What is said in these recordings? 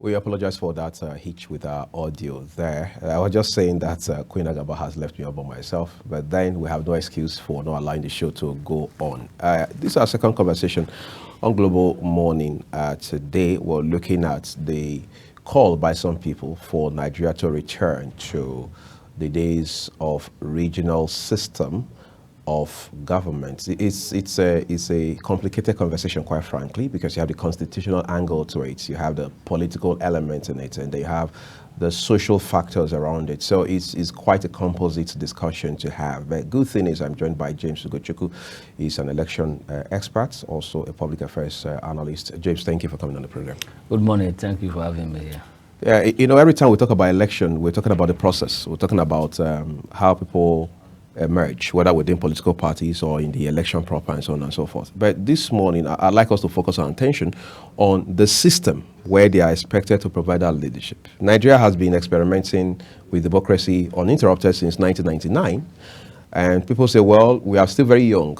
We apologize for that hitch with our audio there. I was just saying that Queen Agaba has left me all by myself, but then we have no excuse for not allowing the show to go on. This is our second conversation on Global Morning. Today, we're looking at the call by some people for Nigeria to return to the days of regional system of government. It's a complicated conversation, quite frankly, because you have the constitutional angle to it, you have the political element in it, and they have the social factors around it. So it's quite a composite discussion to have. But good thing is I'm joined by James Ugochukwu. He's an election expert, also a public affairs analyst. James, thank you for coming on the program. Good morning. Thank you for having me here. Yeah, you know, every time we talk about election, we're talking about the process. We're talking about how people emerge, whether within political parties or in the election proper and so on and so forth. But this morning, I'd like us to focus our attention on the system where they are expected to provide that leadership. Nigeria has been experimenting with democracy uninterrupted since 1999. And people say, well, we are still very young.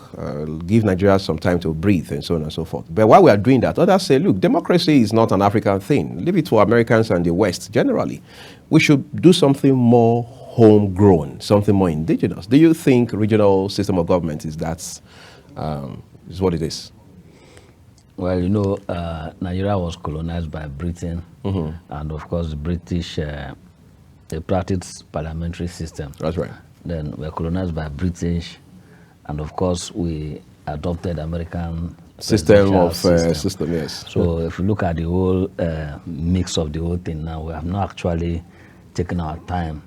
Give Nigeria some time to breathe and so on and so forth. But while we are doing that, others say, look, democracy is not an African thing. Leave it to Americans and the West generally. We should do something more homegrown, something more indigenous. Do you think regional system of government is what it is? Well, you know, Nigeria was colonized by Britain, and of course, the British they practiced parliamentary system. That's right. Then we were colonized by British, and of course, we adopted American system. Yes. So if you look at the whole mix of the whole thing now, we have not actually taken our time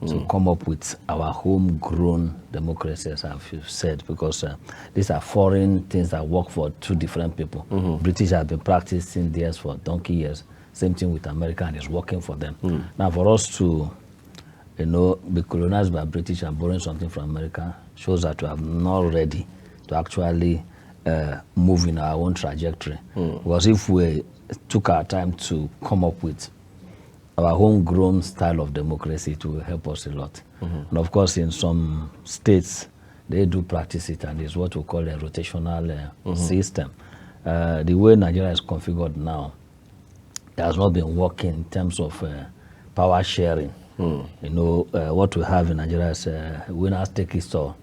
to come up with our homegrown democracy, as I've said, because these are foreign things that work for two different people. British have been practicing theirs for donkey years. Same thing with America, and it's working for them. Now, for us to, you know, be colonized by British and borrowing something from America shows that we are not ready to actually move in our own trajectory. Because if we took our time to come up with our homegrown style of democracy, it will help us a lot. And of course, in some states, they do practice it, and it's what we call a rotational system. The way Nigeria is configured now, it has not been working in terms of power sharing. You know, what we have in Nigeria is winners take it all.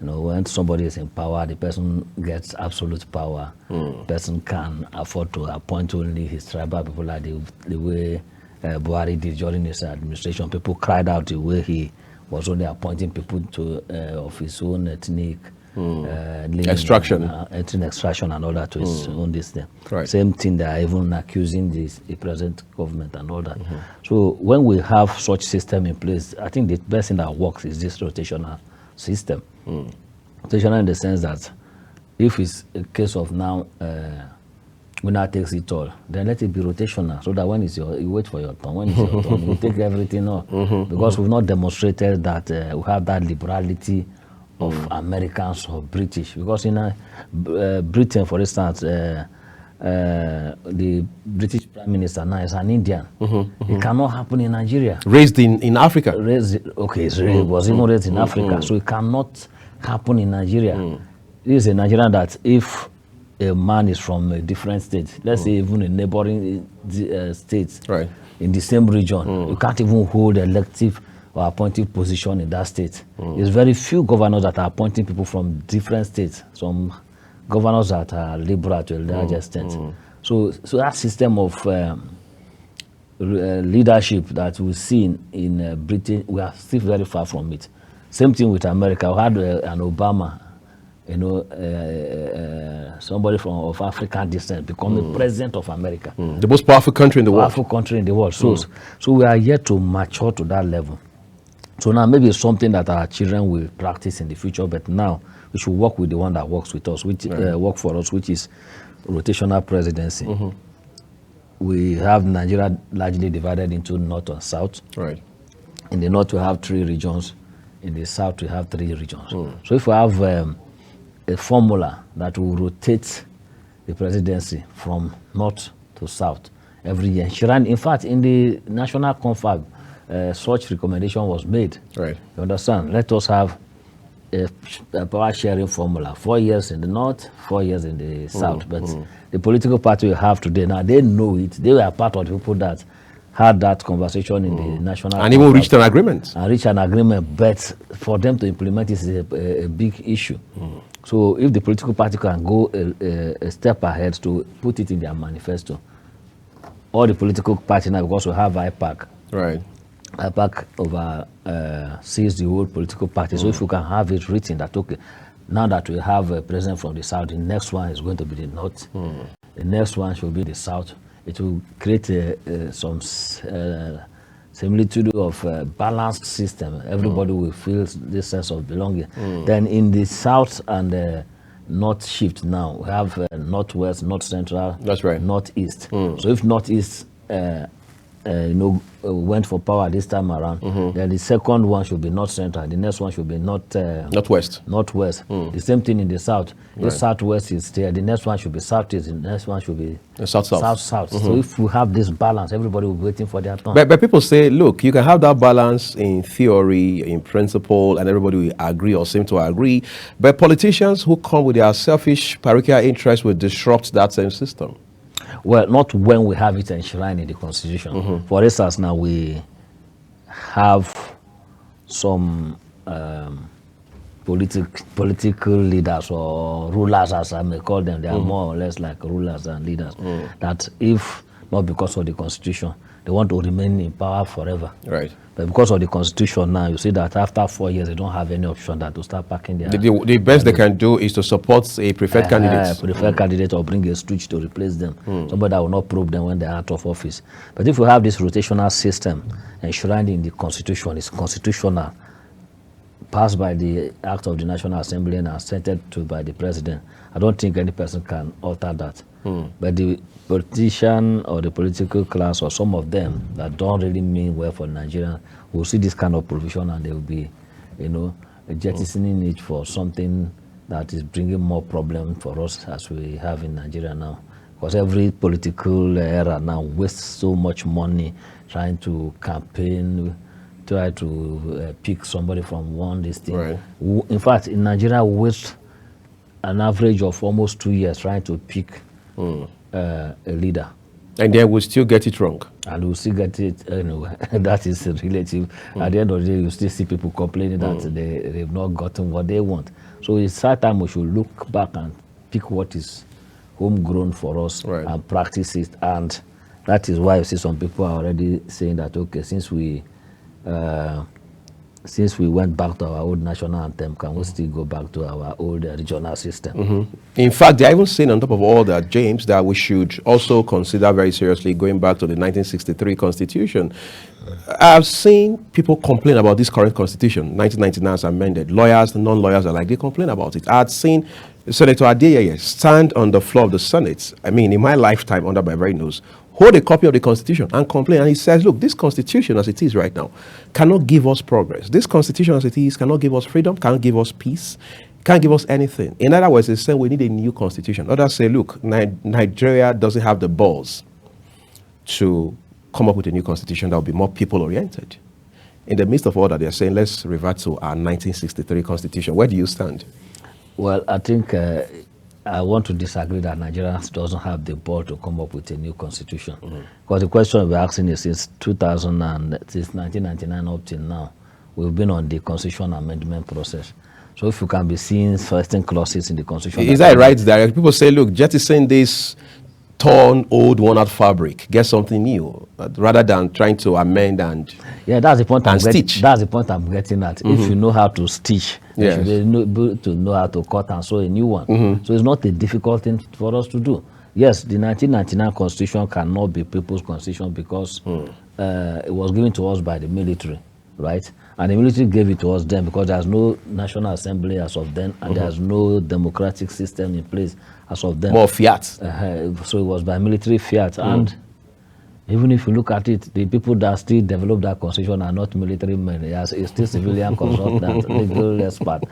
You know, when somebody is in power, the person gets absolute power. The person can afford to appoint only his tribal people, like the way Buhari did during his administration. People cried out the way he was only appointing people to of his own ethnic extraction, ethnic extraction and all that to his own this thing. Right. Same thing, they are even accusing the present government and all that. So when we have such system in place, I think the best thing that works is this rotational system. Rotational in the sense that if it's a case of now winner takes it all, then let it be rotational, so that when it's you wait for your turn. When it's your turn, you take everything off. Because we've not demonstrated that we have that liberality of Americans or British. Because in Britain, for instance, the British Prime Minister now is an Indian. It cannot happen in Nigeria. Raised in Africa. It was even raised in Africa, so it cannot happen in Nigeria. This is a Nigerian that if a man is from a different state, let's say even a neighboring state, right, in the same region, you can't even hold elective or appointive position in that state. There's very few governors that are appointing people from different states. Some governors that are liberal to a large extent. So that system of leadership that we see in Britain, we are still very far from it. Same thing with America. We had an Obama, you know, somebody of African descent becoming president of America. The most powerful country in the world. Powerful country in the world. So we are yet to mature to that level. So now maybe it's something that our children will practice in the future, but now we should work with the one that works with us, which work for us, which is rotational presidency. We have Nigeria largely divided into north and south. Right. In the north we have 3 regions. In the south we have 3 regions. So if we have a formula that will rotate the presidency from north to south every year, in fact, in the national confab, such recommendation was made. Right. You understand? Let us have a power sharing formula. 4 years in the north, 4 years in the south. But the political party we have today, now they know it. They were part of the people that had that conversation in the national And even reached an agreement. and reach an agreement, but for them to implement it is a big issue. So if the political party can go a step ahead to put it in their manifesto, all the political parties now, because we have IPAC, Right. IPAC sees the whole political party. So if you can have it written that, okay, now that we have a president from the south, the next one is going to be the north, the next one should be the south. It will create some similitude of a balanced system. Everybody will feel this sense of belonging. Then in the south and north shift now, we have northwest, north central, That's right. northeast. So if northeast went for power this time around, then the second one should be north central, the next one should be Northwest. northwest. The same thing in the south. If southwest is there, the next one should be southeast, the next one should be South-south. south. So if we have this balance, everybody will be waiting for their turn. But people say, look, you can have that balance in theory, in principle, and everybody will agree or seem to agree. But politicians who come with their selfish parochial interests will disrupt that same system. Well, not when we have it enshrined in the Constitution. For instance, now we have some political leaders or rulers, as I may call them. They are more or less like rulers and leaders. That if not because of the Constitution, they want to remain in power forever. Right. But because of the Constitution now, you see that after 4 years, they don't have any option that to start packing their... The best they can do is to support a preferred candidate. Preferred candidate, or bring a stooge to replace them. Somebody that will not probe them when they're out of office. But if we have this rotational system enshrined in the Constitution, it's constitutional, passed by the Act of the National Assembly and assented to by the President, I don't think any person can alter that. But the politician or the political class or some of them that don't really mean well for Nigeria will see this kind of provision and they will be, jettisoning it for something that is bringing more problem for us as we have in Nigeria now. Because every political era now wastes so much money trying to campaign, try to pick somebody from one district. Right. In fact, in Nigeria, we waste an average of almost 2 years trying to pick a leader. And then we'll still get it wrong. And we'll still get it anyway. That is relative. At the end of the day, you still see people complaining that they've not gotten what they want. So it's that time we should look back and pick what is homegrown for us and practice it. And that is why you see some people are already saying that, okay, since we went back to our old national anthem, can we still go back to our old regional system? In fact, they are even saying on top of all that, James, that we should also consider very seriously going back to the 1963 Constitution. I've seen people complain about this current Constitution, 1999 as amended. Lawyers, non-lawyers are like, they complain about it. I've seen Senator Adeyeye stand on the floor of the Senate, I mean, in my lifetime, under my very nose, hold a copy of the Constitution and complain. And he says, look, this Constitution as it is right now cannot give us progress. This Constitution as it is cannot give us freedom, cannot give us peace, can't give us anything. In other words, he's saying we need a new Constitution. Others say, look, Nigeria doesn't have the balls to come up with a new Constitution that will be more people-oriented. In the midst of all that, they're saying, let's revert to our 1963 Constitution. Where do you stand? Well, I think I want to disagree that Nigeria doesn't have the ball to come up with a new constitution. Because the question we're asking is since 1999 up till now, we've been on the constitution amendment process. So if you can be seeing certain clauses in the constitution... Is that right, Derek? People say, look, jettison this torn, old, worn-out fabric, get something new, rather than trying to amend and that's the point stitch. That's the point I'm getting at. If you know how to stitch, you should be able to know how to cut and sew a new one. So it's not a difficult thing for us to do. Yes, the 1999 Constitution cannot be people's constitution because it was given to us by the military, right? And the military gave it to us then because there's no National Assembly as of then, and there's no democratic system in place as of then. More fiat. So it was by military fiat. And even if you look at it, the people that still developed that constitution are not military men. It's still civilian consultant, legal expert.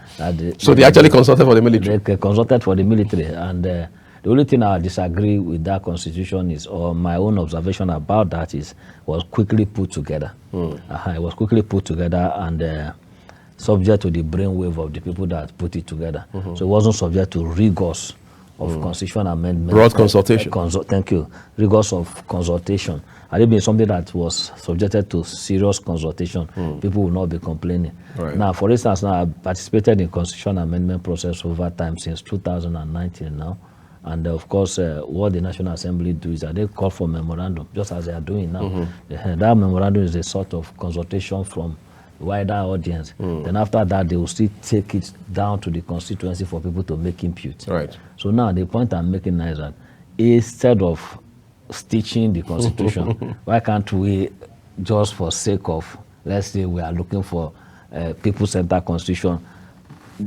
So they actually consulted for the military? They consulted for the military. And the only thing I disagree with that constitution is, or my own observation about that is, was quickly put together. It was quickly put together, and subject to the brainwave of the people that put it together. So it wasn't subject to rigors of constitution amendment. Broad consultation. Thank you. Rigors of consultation. Had it been something that was subjected to serious consultation, people would not be complaining. Right. Now, for instance, now I've participated in constitution amendment process over time since 2019 now. And of course, what the National Assembly do is that they call for memorandum, just as they are doing now. That memorandum is a sort of consultation from wider audience. Then after that, they will still take it down to the constituency for people to make input. Right. So now the point I'm making now is that instead of stitching the constitution, why can't we, just for sake of, let's say we are looking for people-centered constitution,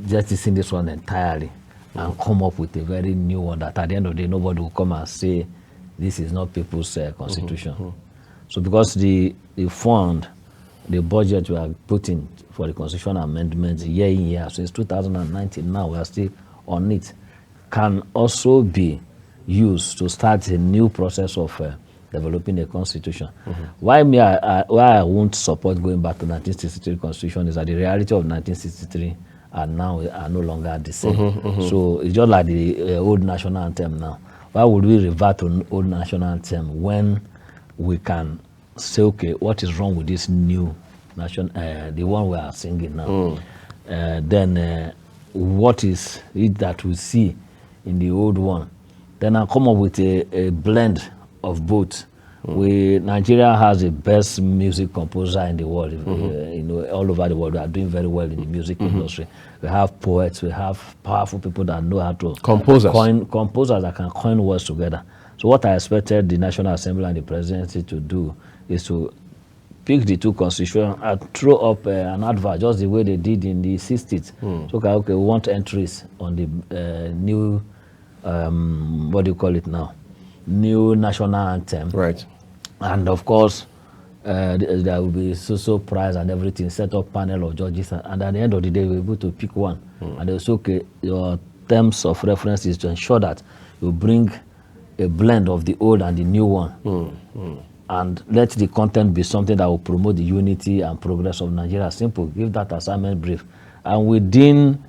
jettisoning this one entirely and come up with a very new one that at the end of the day nobody will come and say this is not people's constitution. So because the fund, the budget we are putting for the constitution amendments year in year since 2019, now we are still on it, can also be used to start a new process of developing a constitution. Why I won't support going back to 1963 constitution is that the reality of 1963 and now are no longer the same. So it's just like the old national anthem now. Why would we revert to old national anthem when we can say, okay, what is wrong with this new nation, the one we are singing now? Then what is it that we see in the old one? Then I'll come up with a blend of both. Nigeria has the best music composer in the world. All over the world, we are doing very well in the music industry. We have poets, we have powerful people that know how to composers that can coin words together. So what I expected the National Assembly and the presidency to do is to pick the two constitutions and throw up an advert, just the way they did in the 60s. So okay, we want entries on the new, what do you call it now? New national anthem. Right. And of course, there will be so prize and everything, set up panel of judges, and at the end of the day, we're able to pick one. And they'll say, okay, your terms of reference is to ensure that you bring a blend of the old and the new one. And let the content be something that will promote the unity and progress of Nigeria. Simple. Give that assignment brief. And within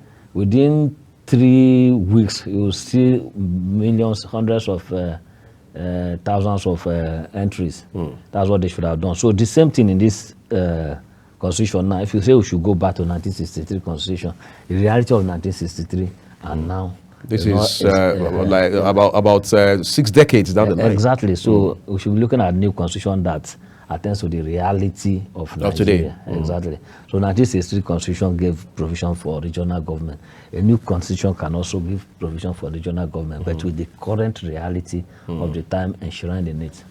3 weeks, you will see millions, hundreds of thousands of entries. That's what they should have done. So the same thing in this constitution now. If you say we should go back to 1963 constitution, the reality of 1963 and now. This is like about 6 decades down the line. Exactly. So we should be looking at a new constitution that attends to the reality of Nigeria. Today. Exactly. So 1963 constitution gave provision for regional government. A new constitution can also give provision for regional government, but with the current reality of the time enshrined in it.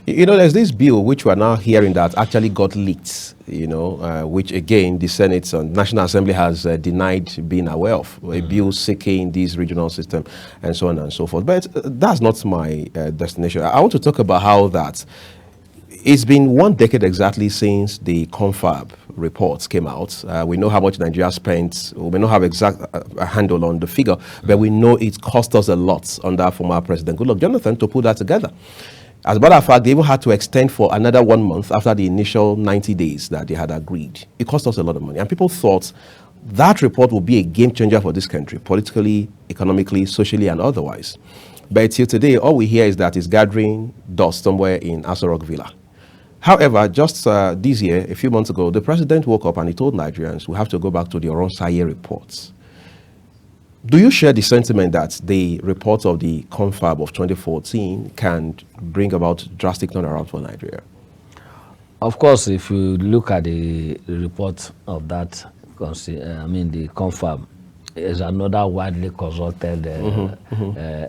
You know, there's this bill which we're now hearing that actually got leaked, which again the Senate and National Assembly has denied being aware of, a bill seeking this regional system and so on and so forth. But that's not my destination. I want to talk about how that it's been 1 decade exactly since the confab reports came out. We know how much Nigeria spent. We may not have exact handle on the figure, but we know it cost us a lot under former President Goodluck Jonathan to put that together. As a matter of fact, they even had to extend for another 1 month after the initial 90 days that they had agreed. It cost us a lot of money. And people thought that report would be a game changer for this country, politically, economically, socially, and otherwise. But till today, all we hear is that it's gathering dust somewhere in Aso Rock Villa. However, just this year, a few months ago, the president woke up and he told Nigerians we have to go back to the Oronsaye reports. Do you share the sentiment that the report of the confab of 2014 can bring about drastic turnaround for Nigeria? Of course, if you look at the report of that, the confab is another widely consulted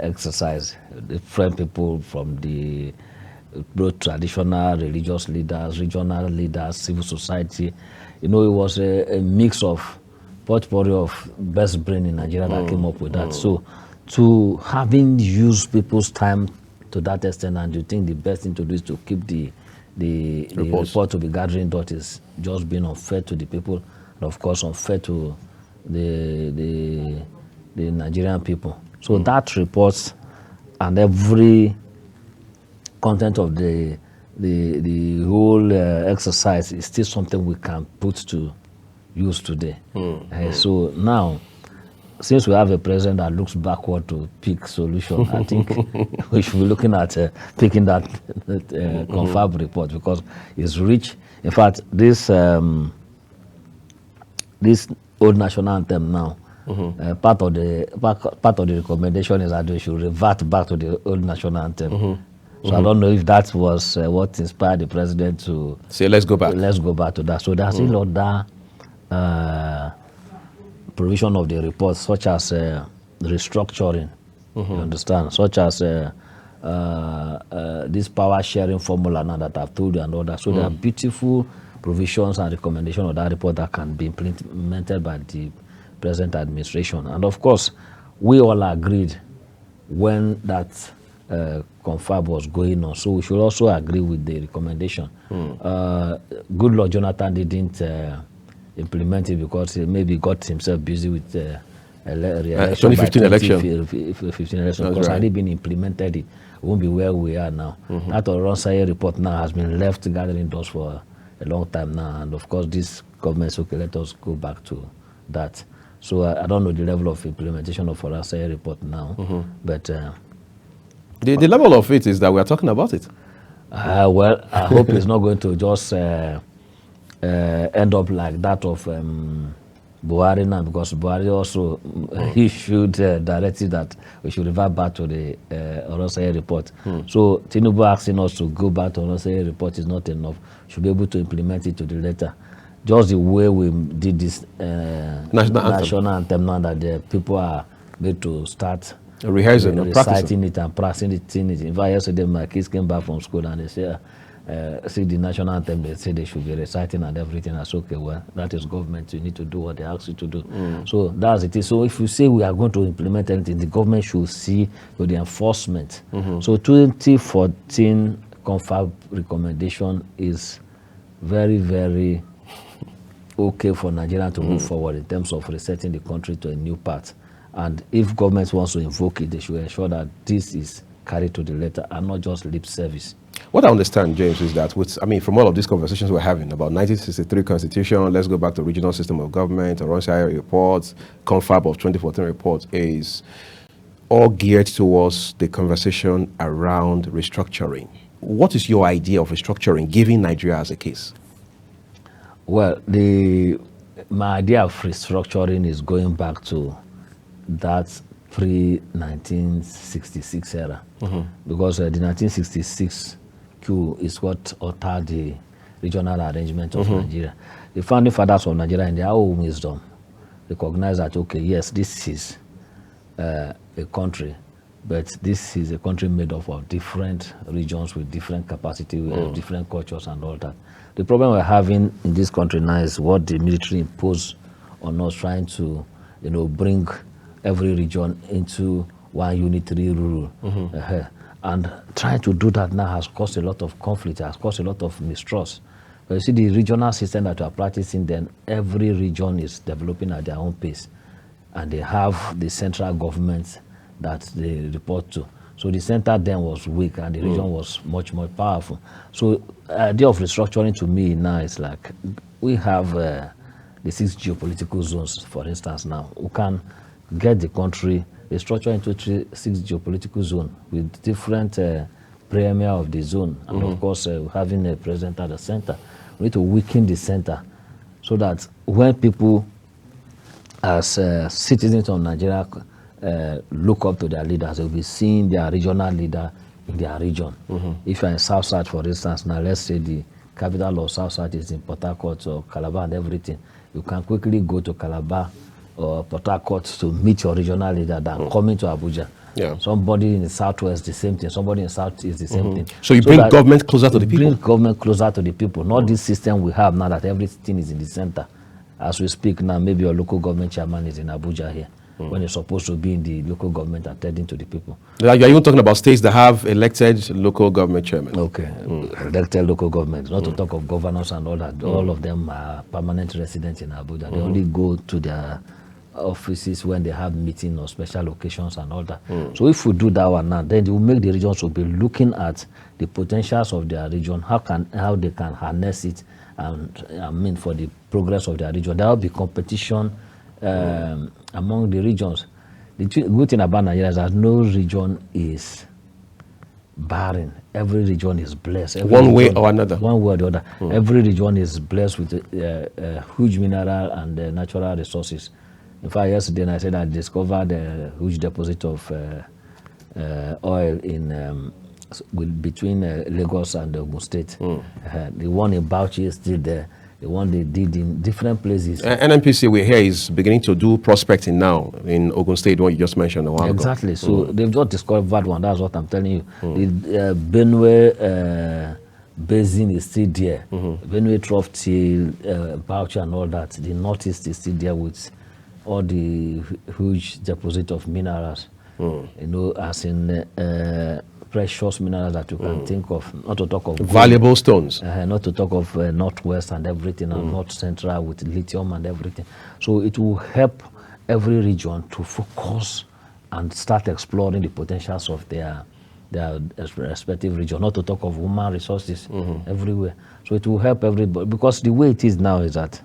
exercise. Different people from the both traditional religious leaders, regional leaders, civil society. It was a mix of potpourri of best brain in Nigeria that came up with that. So to having used people's time to that extent, and you think the best thing to do is to keep the report to be gathering dot is just being unfair to the people, and of course unfair to the Nigerian people. So that report and every content of the whole exercise is still something we can put to use today. So now, since we have a president that looks backward to pick solution, I think we should be looking at picking that confirm report, because it's rich. In fact, this old national anthem now, part of the recommendation is that we should revert back to the old national anthem. So I don't know if that was what inspired the president to say, let's go back. Let's go back to that. So there's still other provision of the report, such as restructuring, you understand, such as this power sharing formula now that I've told you and all that. So there are beautiful provisions and recommendations of that report that can be implemented by the present administration. And of course, we all agreed when that confab was going on. So we should also agree with the recommendation. Good Lord Jonathan didn't implement it because he maybe got himself busy with 2015 election. 2015 election. Because had it been implemented, it won't be where we are now. That Oronsaye report now has been left gathering dust for a long time now. And of course, this government said, okay, let us go back to that. So I don't know the level of implementation of Oronsaye report now, but the level of it is that we are talking about it. Well, I hope it's not going to just end up like that of Buhari now, because Buhari also issued directive that we should revert back to the Oronsaye report. So Tinubu asking us to go back to Oronsaye report is not enough. We should be able to implement it to the letter. Just the way we did this national anthem now, that the people are made to start rehearsing, reciting it and practicing it. In fact, yesterday my kids came back from school and they say, see the national anthem, they say they should be reciting and everything. That's okay. Well, that is government. You need to do what they ask you to do. So that's it. So if you say we are going to implement anything, the government should see with the enforcement. So 2014 confab recommendation is very, very okay for Nigeria to move forward in terms of resetting the country to a new path. And if government wants to invoke it, they should ensure that this is carried to the letter and not just lip service. What I understand, James, is that from all of these conversations we're having about 1963 Constitution, let's go back to regional system of government, Oronsaye reports, confab of 2014 report, is all geared towards the conversation around restructuring. What is your idea of restructuring, given Nigeria as a case? Well, my idea of restructuring is going back to that pre-1966 era, because the 1966 coup is what altered the regional arrangement of Nigeria. The founding fathers of Nigeria, in their own wisdom, recognize that, okay, yes, this is a country, but this is a country made up of different regions with different capacity, with different cultures and all that. The problem we're having in this country now is what the military imposed on us, trying to, bring every region into one unitary rule. And trying to do that now has caused a lot of conflict, has caused a lot of mistrust. But you see, the regional system that we are practicing, then every region is developing at their own pace. And they have the central government that they report to. So the center then was weak and the region was much more powerful. So the idea of restructuring to me now is like, we have the 6 geopolitical zones, for instance, now. We can get the country restructured into 6 geopolitical zones with different premier of the zone. And of course, having a president at the center. We need to weaken the center so that when people, as citizens of Nigeria, look up to their leaders, they'll be seeing their regional leader in their region. If you're in South-South, for instance, now let's say the capital of South-South is in Port Harcourt or Calabar and everything, you can quickly go to Calabar or Port Harcourt to meet your regional leader than coming to Abuja. Somebody in the Southwest, the same thing. Somebody in the South is the same thing. So you bring government closer to the people? Bring government closer to the people. Not this system we have now that everything is in the center. As we speak now, maybe your local government chairman is in Abuja here, when you're supposed to be in the local government attending to the people. You're even talking about states that have elected local government chairmen. Okay, elected local governments, not to talk of governors and all that. All of them are permanent residents in Abuja. They only go to their offices when they have meetings or special occasions and all that. So if we do that one now, then it will make the regions will be looking at the potentials of their region, how they can harness it and I mean for the progress of their region. There will be competition among the regions. The good thing about Nigeria is that no region is barren. Every region is blessed. One way or another. One way or the other. Every region is blessed with huge mineral and natural resources. In fact, yesterday I said I discovered a huge deposit of oil in between Lagos and Ogun State. The one in Bauchi is still there. The one they did in different places. NNPC we hear is beginning to do prospecting now in Ogun State, what you just mentioned a while ago. Exactly. So they've just discovered one. That's what I'm telling you. The Benue basin is still there. Benue Trough till Bauchi and all that. The northeast is still there with all the huge deposit of minerals. You know, as in precious minerals that you can think of, not to talk of gold, valuable stones, not to talk of northwest and everything, and north central with lithium and everything. So it will help every region to focus and start exploring the potentials of their respective region, not to talk of human resources everywhere. So it will help everybody, because the way it is now is that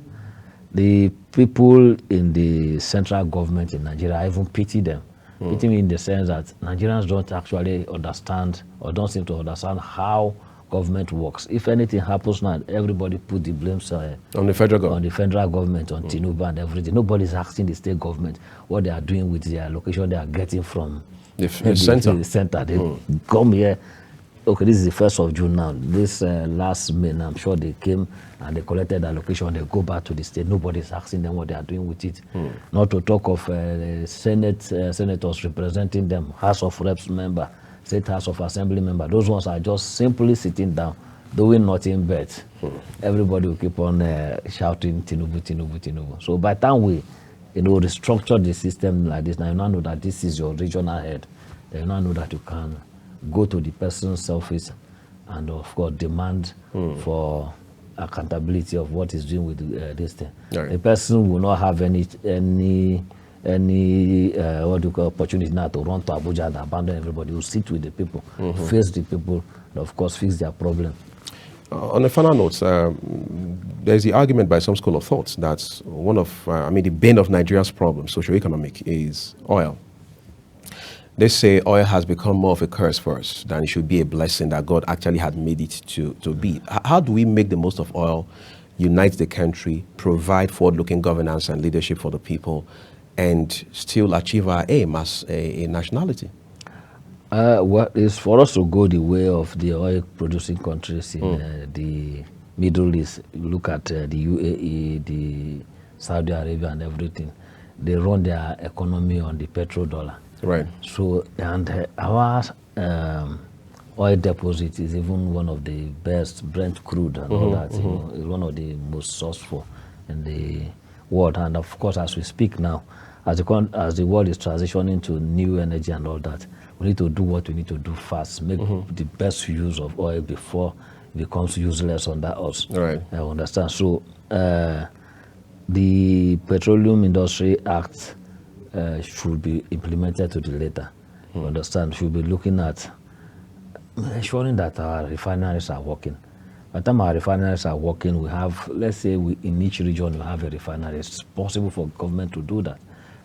the people in the central government in Nigeria even pity them. Pity me in the sense that Nigerians don't actually understand or don't seem to understand how government works. If anything happens now, everybody put the blame on the federal government, on the federal government, on Tinubu and everything. Nobody's asking the state government what they are doing with the allocation they are getting from the center. The center. They come here. Okay, this is the 1st of June now. This last May, I'm sure they came and they collected the allocation. They go back to the state. Nobody's asking them what they are doing with it. Not to talk of senators representing them, House of Reps member, State House of Assembly member. Those ones are just simply sitting down, doing nothing but. Everybody will keep on shouting, Tinubu, Tinubu, Tinubu. So by the time we, restructure the system like this, now you now know that this is your regional head. Then you now know that you can go to the person's office and of course demand for accountability of what he's doing with this thing. Right. The person will not have any what do you call opportunity now to run to Abuja and abandon everybody. He will sit with the people, face the people, and of course fix their problem. On a final note, there's the argument by some school of thought that one of, the bane of Nigeria's problem, socio-economic, is oil. They say oil has become more of a curse for us than it should be a blessing that God actually had made it to be. How do we make the most of oil, unite the country, provide forward-looking governance and leadership for the people, and still achieve our aim as a nationality? Well, it's for us to go the way of the oil-producing countries in the Middle East. You look at the UAE, the Saudi Arabia and everything. They run their economy on the petrodollar. Right. So, and our oil deposit is even one of the best, Brent crude and all that, is one of the most sourceful in the world. And of course, as we speak now, as the world is transitioning to new energy and all that, we need to do what we need to do fast, make the best use of oil before it becomes useless under us. Right. I understand. So, the Petroleum Industry Act should be implemented to the letter. You understand? Should be looking at ensuring that our refineries are working. By the time our refineries are working, we have, let's say, in each region we have a refinery. It's possible for government to do that.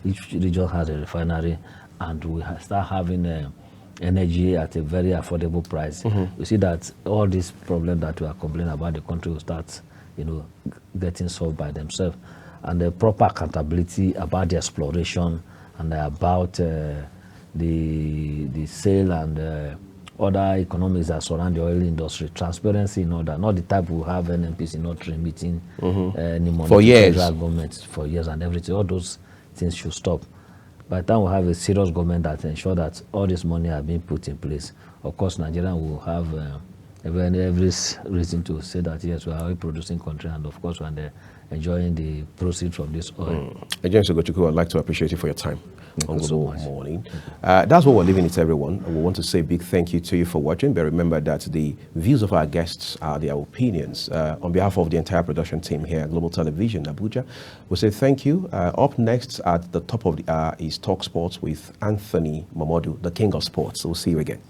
Each region has a refinery, and we start having energy at a very affordable price. You see that all these problems that we are complaining about, the country will start, getting solved by themselves. And the proper accountability about the exploration and about the sale and other economics that surround the oil industry, transparency in order, not the type we have NNPC not remitting any money for to years. federal government for years and everything. All those things should stop. By the time we have a serious government that ensure that all this money are being put in place, of course Nigeria will have every reason to say that yes, we are a producing country, and of course we are enjoying the proceeds from this oil. James Ogochukwu, I'd like to appreciate you for your time on you so Global much. Morning. That's what we're leaving it, everyone. We want to say a big thank you to you for watching, but remember that the views of our guests are their opinions. On behalf of the entire production team here at Global Television, Abuja, we say thank you. Up next at the top of the hour is Talk Sports with Anthony Momodu, the king of sports. So we'll see you again.